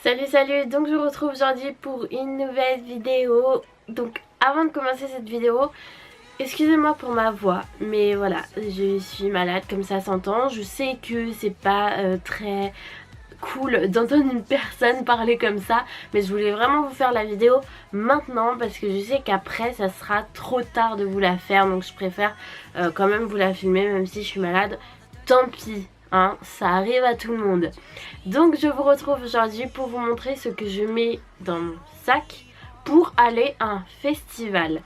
Salut, donc je vous retrouve aujourd'hui pour une nouvelle vidéo. Donc avant de commencer cette vidéo, excusez-moi pour ma voix, mais voilà, je suis malade comme ça s'entend. Je sais que c'est pas très cool d'entendre une personne parler comme ça, mais je voulais vraiment vous faire la vidéo maintenant parce que je sais qu'après ça sera trop tard de vous la faire, donc je préfère quand même vous la filmer même si je suis malade. Tant pis, hein, ça arrive à tout le monde. Donc je vous retrouve aujourd'hui pour vous montrer ce que je mets dans mon sac pour aller à un festival.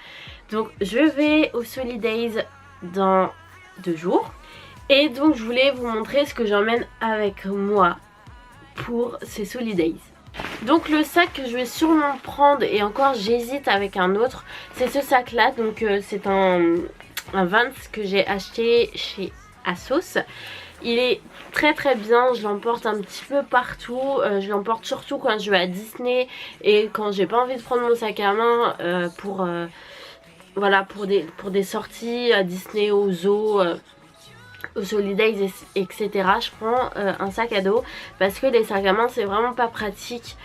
Donc je vais au Solidays dans 2 jours. Et donc je voulais vous montrer ce que j'emmène avec moi pour ces Solidays. Donc le sac que je vais sûrement prendre, et encore j'hésite avec un autre, c'est ce sac là. Donc c'est un Vans que j'ai acheté chez ASOS. Il est très bien, je l'emporte un petit peu partout, je l'emporte surtout quand je vais à Disney et quand j'ai pas envie de prendre mon sac à main voilà, pour des sorties à Disney, au zoo, au Solidays, etc. Je prends un sac à dos parce que les sacs à main c'est vraiment pas pratique.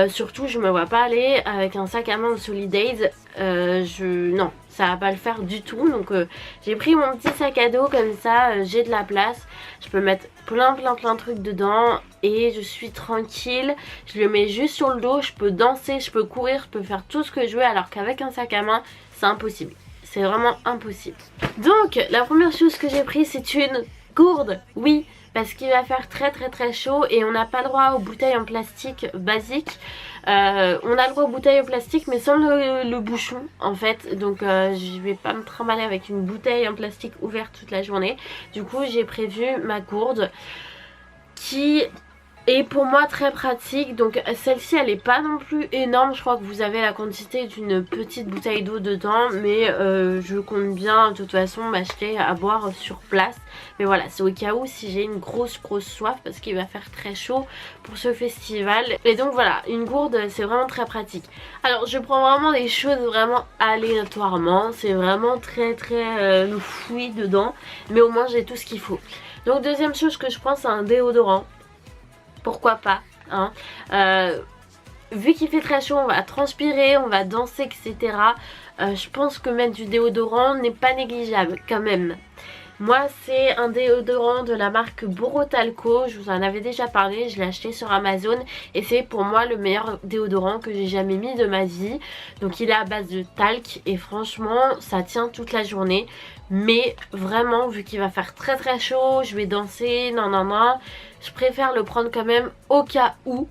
Surtout je me vois pas aller avec un sac à main au Solidays. Non, ça va pas le faire du tout. Donc j'ai pris mon petit sac à dos comme ça, j'ai de la place, je peux mettre plein de trucs dedans et je suis tranquille. Je le mets juste sur le dos, je peux danser, je peux courir, je peux faire tout ce que je veux, alors qu'avec un sac à main c'est impossible. C'est vraiment impossible. Donc la première chose que j'ai pris c'est une gourde. Oui, parce qu'il va faire très chaud et on n'a pas le droit aux bouteilles en plastique basiques. On a le droit aux bouteilles en plastique mais sans le bouchon en fait. Donc je vais pas me trimballer avec une bouteille en plastique ouverte toute la journée. Du coup j'ai prévu ma gourde qui est pour moi très pratique. Donc celle-ci elle est pas non plus énorme, je crois que vous avez la quantité d'une petite bouteille d'eau dedans, mais je compte bien de toute façon m'acheter à boire sur place. Mais voilà, c'est au cas où si j'ai une grosse soif parce qu'il va faire très chaud pour ce festival. Et donc voilà, une gourde c'est vraiment très pratique. Alors je prends vraiment des choses vraiment aléatoirement, c'est vraiment très fouillis dedans, mais au moins j'ai tout ce qu'il faut. Donc deuxième chose que je prends c'est un déodorant. Pourquoi pas, hein. Vu qu'il fait très chaud, on va transpirer, on va danser, etc. Je pense que mettre du déodorant n'est pas négligeable quand même. Moi c'est un déodorant de la marque Borotalco, je vous en avais déjà parlé, je l'ai acheté sur Amazon et c'est pour moi le meilleur déodorant que j'ai jamais mis de ma vie. Donc il est à base de talc et franchement ça tient toute la journée. Mais vraiment vu qu'il va faire très chaud, je vais danser, je préfère le prendre quand même au cas où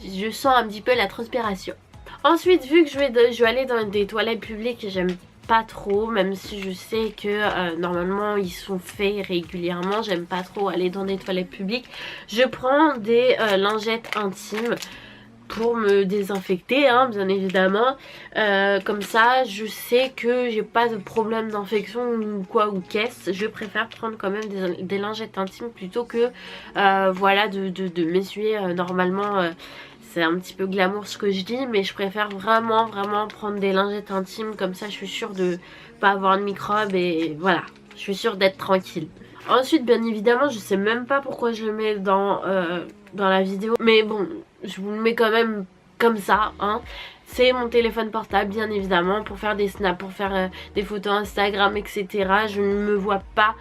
je sens un petit peu la transpiration. Ensuite vu que je vais aller dans des toilettes publiques, j'aime pas trop, même si je sais que normalement ils sont faits régulièrement, j'aime pas trop aller dans des toilettes publiques. Je prends des lingettes intimes pour me désinfecter, hein, bien évidemment. Comme ça je sais que j'ai pas de problème d'infection ou quoi ou qu'est-ce. Je préfère prendre quand même des lingettes intimes plutôt que voilà de m'essuyer normalement. C'est un petit peu glamour ce que je dis, mais je préfère vraiment prendre des lingettes intimes, comme ça je suis sûre de pas avoir de microbes et voilà, je suis sûre d'être tranquille. Ensuite bien évidemment je sais même pas pourquoi je le mets dans la vidéo, mais bon je vous le mets quand même comme ça, hein. C'est mon téléphone portable bien évidemment pour faire des snaps, pour faire des photos Instagram, etc. Je ne me vois pas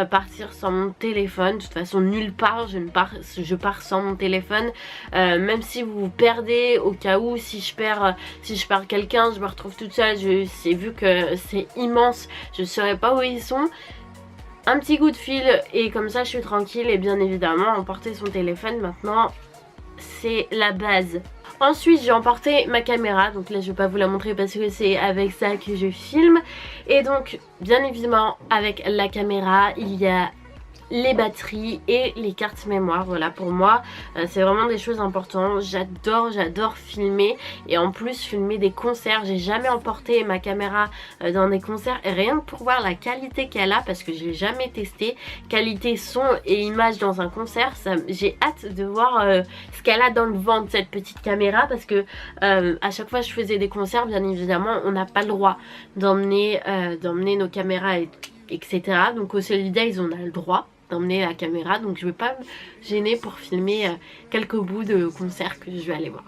partir sans mon téléphone. De toute façon nulle part je pars sans mon téléphone. Même si vous vous perdez, au cas où si je perds quelqu'un, je me retrouve toute seule, vu que c'est immense, je ne saurais pas où ils sont. Un petit coup de fil et comme ça je suis tranquille. Et bien évidemment emporter son téléphone maintenant c'est la base. Ensuite j'ai emporté ma caméra, donc là je vais pas vous la montrer parce que c'est avec ça que je filme. Et donc bien évidemment avec la caméra il y a les batteries et les cartes mémoire. Voilà, pour moi c'est vraiment des choses importantes. J'adore filmer, et en plus filmer des concerts. J'ai jamais emporté ma caméra dans des concerts, et rien que pour voir la qualité qu'elle a, parce que je l'ai jamais testé, qualité son et image dans un concert, j'ai hâte de voir ce qu'elle a dans le ventre cette petite caméra, parce que à chaque fois que je faisais des concerts, bien évidemment on n'a pas le droit d'emmener nos caméras etc. Donc au Solidays on a le droit. d'emmener la caméra, donc je vais pas me gêner pour filmer quelques bouts de concert que je vais aller voir.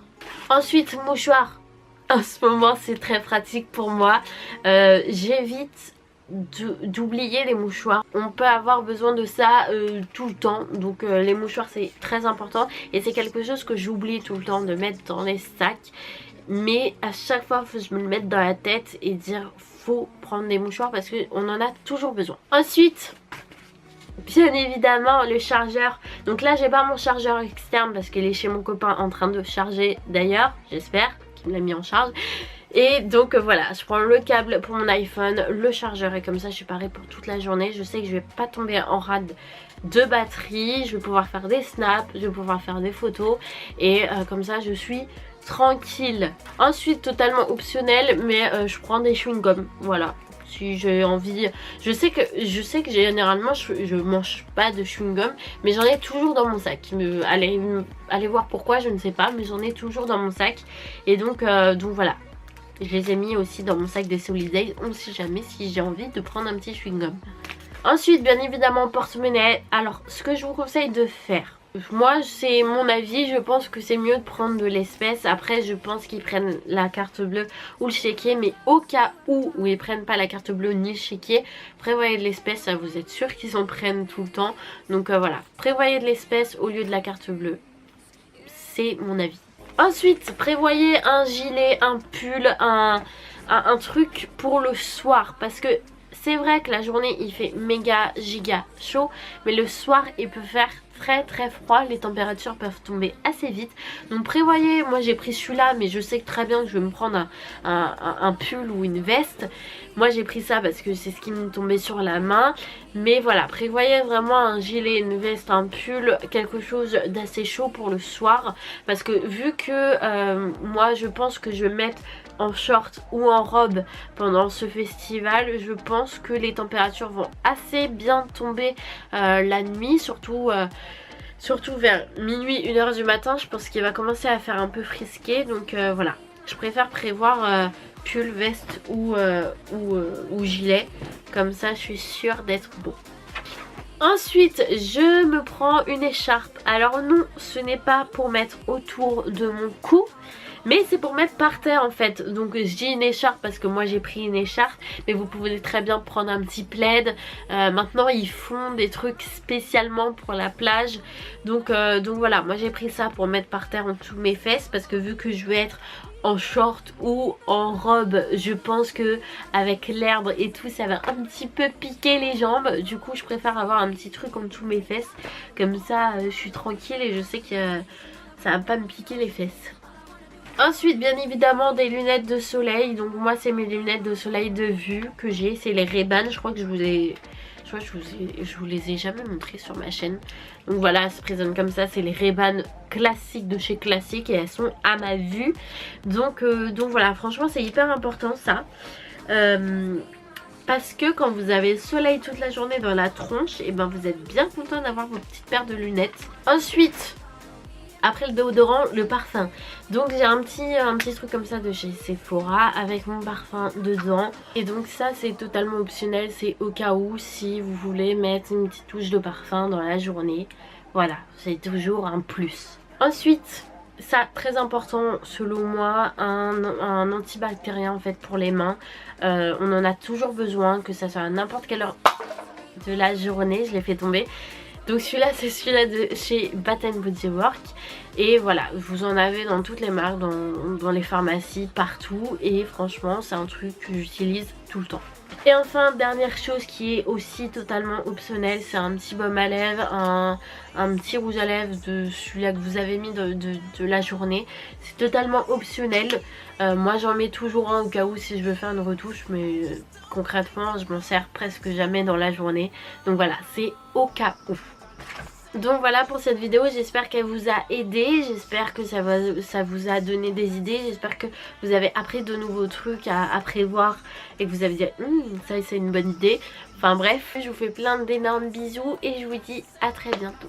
Ensuite, mouchoir. En ce moment c'est très pratique pour moi, j'évite d'oublier les mouchoirs. On peut avoir besoin de ça tout le temps, donc les mouchoirs c'est très important et c'est quelque chose que j'oublie tout le temps de mettre dans les sacs, mais à chaque fois faut que je me le mette dans la tête et dire faut prendre des mouchoirs parce qu'on en a toujours besoin. Ensuite, bien évidemment le chargeur. Donc là j'ai pas mon chargeur externe parce qu'il est chez mon copain en train de charger d'ailleurs, j'espère qu'il me l'a mis en charge. Et donc voilà, je prends le câble pour mon iPhone, le chargeur et comme ça je suis parée pour toute la journée. Je sais que je vais pas tomber en rade de batterie, je vais pouvoir faire des snaps, je vais pouvoir faire des photos et comme ça je suis tranquille. Ensuite, totalement optionnel, mais je prends des chewing-gums, voilà. Si j'ai envie, je sais que généralement je mange pas de chewing-gum, mais j'en ai toujours dans mon sac. Allez voir pourquoi, je ne sais pas, mais j'en ai toujours dans mon sac. Et donc voilà. Je les ai mis aussi dans mon sac des Solidays. On ne sait jamais si j'ai envie de prendre un petit chewing-gum. Ensuite, bien évidemment, porte-monnaie. Alors, ce que je vous conseille de faire, moi c'est mon avis, je pense que c'est mieux de prendre de l'espèce. Après je pense qu'ils prennent la carte bleue ou le chéquier, mais au cas où ils prennent pas la carte bleue ni le chéquier, prévoyez de l'espèce, ça vous êtes sûr qu'ils en prennent tout le temps. Donc voilà, prévoyez de l'espèce au lieu de la carte bleue, c'est mon avis. Ensuite prévoyez un gilet, un pull, un truc pour le soir, parce que c'est vrai que la journée il fait méga giga chaud, mais le soir il peut faire très froid, les températures peuvent tomber assez vite. Donc prévoyez, moi j'ai pris celui-là, mais je sais que très bien que je vais me prendre un pull ou une veste. Moi j'ai pris ça parce que c'est ce qui me tombait sur la main. Mais voilà, prévoyez vraiment un gilet, une veste, un pull, quelque chose d'assez chaud pour le soir. Parce que vu que moi je pense que je vais mettre en short ou en robe pendant ce festival, je pense que les températures vont assez bien tomber la nuit, surtout vers minuit, 1h du matin. Je pense qu'il va commencer à faire un peu frisqué, donc voilà, je préfère prévoir pull, veste ou gilet, comme ça je suis sûre d'être beau. Ensuite je me prends une écharpe. Alors non, ce n'est pas pour mettre autour de mon cou, mais c'est pour mettre par terre en fait. Donc je dis une écharpe parce que moi j'ai pris une écharpe, mais vous pouvez très bien prendre un petit plaid. Maintenant ils font des trucs spécialement pour la plage, donc voilà, moi j'ai pris ça pour mettre par terre en dessous de mes fesses, parce que vu que je vais être en short ou en robe, je pense que avec l'herbe et tout ça va un petit peu piquer les jambes. Du coup je préfère avoir un petit truc en dessous de mes fesses, comme ça je suis tranquille et je sais que ça va pas me piquer les fesses. Ensuite bien évidemment des lunettes de soleil. Donc moi c'est mes lunettes de soleil de vue que j'ai, c'est les Ray-Ban. Je crois que je vous les ai jamais montrées sur ma chaîne. Donc voilà, elles se présentent comme ça, c'est les Ray-Ban classiques de chez Classique et elles sont à ma vue. Donc voilà, franchement c'est hyper important ça. Parce que quand vous avez le soleil toute la journée dans la tronche, et ben vous êtes bien content d'avoir vos petites paires de lunettes. Ensuite, après le déodorant, le parfum. Donc j'ai un petit truc comme ça de chez Sephora avec mon parfum dedans. Et donc ça c'est totalement optionnel, c'est au cas où si vous voulez mettre une petite touche de parfum dans la journée. Voilà, c'est toujours un plus. Ensuite, ça très important selon moi, un antibactérien en fait pour les mains. On en a toujours besoin, que ça soit à n'importe quelle heure de la journée. Je l'ai fait tomber. Donc celui-là c'est celui-là de chez Bath & Body Works. Et voilà, vous en avez dans toutes les marques, dans les pharmacies, partout. Et franchement c'est un truc que j'utilise tout le temps. Et enfin, dernière chose qui est aussi totalement optionnelle, c'est un petit baume à lèvres, un petit rouge à lèvres de celui-là que vous avez mis de la journée. C'est totalement optionnel. Moi j'en mets toujours un au cas où si je veux faire une retouche, mais concrètement je m'en sers presque jamais dans la journée. Donc voilà, c'est au cas où. Donc voilà pour cette vidéo, j'espère qu'elle vous a aidé, j'espère que ça vous a donné des idées, j'espère que vous avez appris de nouveaux trucs à prévoir et que vous avez dit ça c'est une bonne idée. Enfin bref, je vous fais plein d'énormes bisous et je vous dis à très bientôt.